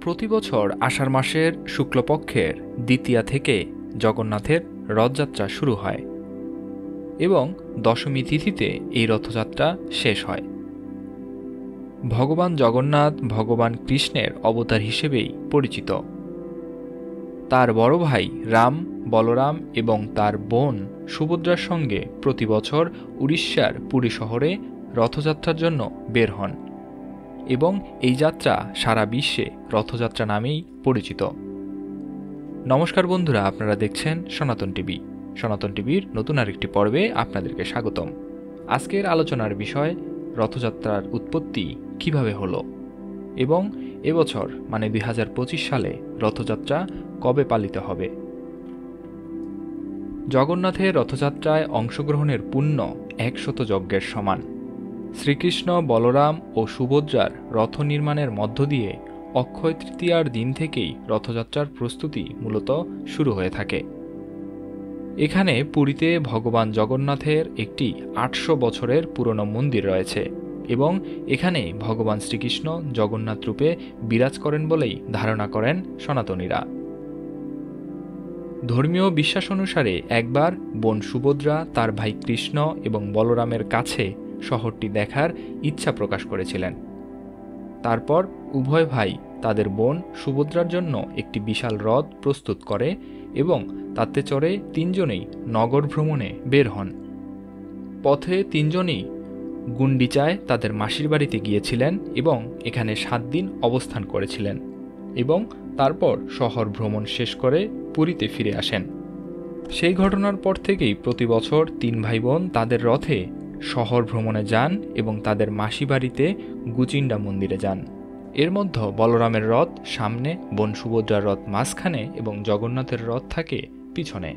প্রতি বছর আষাঢ় মাসের শুক্লপক্ষের দ্বিতীয়া থেকে জগন্নাথের রথযাত্রা শুরু হয় এবং দশমী তিথিতে এই রথযাত্রা শেষ হয়। ভগবান জগন্নাথ ভগবান কৃষ্ণের অবতার হিসেবেই পরিচিত। তার বড় ভাই রাম, বলরাম এবং তার বোন সুভদ্রার সঙ্গে প্রতি বছর উড়িষ্যার পুরী শহরে রথযাত্রার জন্য বের হন এবং এই যাত্রা সারা বিশ্বে রথযাত্রা নামেই পরিচিত। নমস্কার বন্ধুরা, আপনারা দেখছেন সনাতন টিভি। সনাতন টিভির নতুন আরেকটি পর্বে আপনাদেরকে স্বাগতম। আজকের আলোচনার বিষয় রথযাত্রার উৎপত্তি কিভাবে হলো এবং এবছর মানে 2025 সালে রথযাত্রা কবে পালিত হবে। জগন্নাথের রথযাত্রায় অংশগ্রহণের পুণ্য 100 যজ্ঞের সমান। শ্রীকৃষ্ণ, বলরাম ও সুভদ্রার রথ নির্মাণের মধ্য দিয়ে অক্ষয় তৃতীয়ার দিন থেকেই রথযাত্রার প্রস্তুতি মূলত শুরু হয়ে থাকে। এখানে পুরীতে ভগবান জগন্নাথের একটি 800 বছরের পুরনো মন্দির রয়েছে এবং এখানে ভগবান শ্রীকৃষ্ণ জগন্নাথ রূপে বিরাজ করেন বলেই ধারণা করেন সনাতনীরা। ধর্মীয় বিশ্বাস অনুসারে একবার বোন সুভদ্রা তার ভাই কৃষ্ণ এবং বলরামের কাছে শহরটি দেখার ইচ্ছা প্রকাশ করেছিলেন। তারপর উভয় ভাই তাদের বোন সুভদ্রার জন্য একটি বিশাল রথ প্রস্তুত করে এবং তাতে চড়ে তিনজনেই নগর ভ্রমণে বের হন। পথে তিনজনেই গুন্ডিচায় তাদের মাসির বাড়িতে গিয়েছিলেন এবং এখানে 7 দিন অবস্থান করেছিলেন এবং তারপর শহর ভ্রমণ শেষ করে পুরীতে ফিরে আসেন। সেই ঘটনার পর থেকেই প্রতি বছর 3 ভাই বোন তাদের রথে শহর ভ্রমণে যান এবং তাদের মাসি বাড়িতে গুচিন্ডা মন্দিরে যান। এর মধ্যে বলরামের রথ সামনে, বোন সুভদ্রার রথ মাঝখানে এবং জগন্নাথের রথ থাকে পিছনে।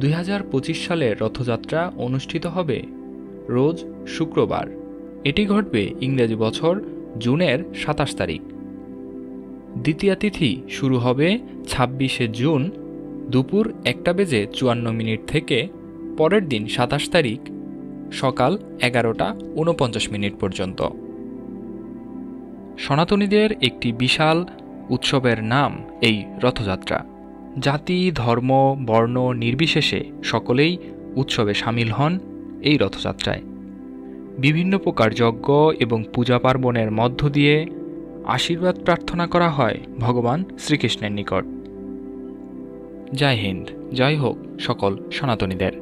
2025 সালের রথযাত্রা অনুষ্ঠিত হবে রোজ শুক্রবার। এটি ঘটবে ইংরেজি বছর জুনের 27 তারিখ। দ্বিতীয়া তিথি শুরু হবে 26শে জুন দুপুর 1:54 থেকে পরের দিন 27 তারিখ সকাল 11:49 পর্যন্ত। সনাতনীদের একটি বিশাল উৎসবের নাম এই রথযাত্রা। জাতি, ধর্ম, বর্ণ নির্বিশেষে সকলেই উৎসবে সামিল হন এই রথযাত্রায়। বিভিন্ন প্রকার যজ্ঞ এবং পূজা পার্বণের মধ্য দিয়ে আশীর্বাদ প্রার্থনা করা হয় ভগবান শ্রীকৃষ্ণের নিকট। জয় হিন্দ, জয় হোক সকল সনাতনীদের।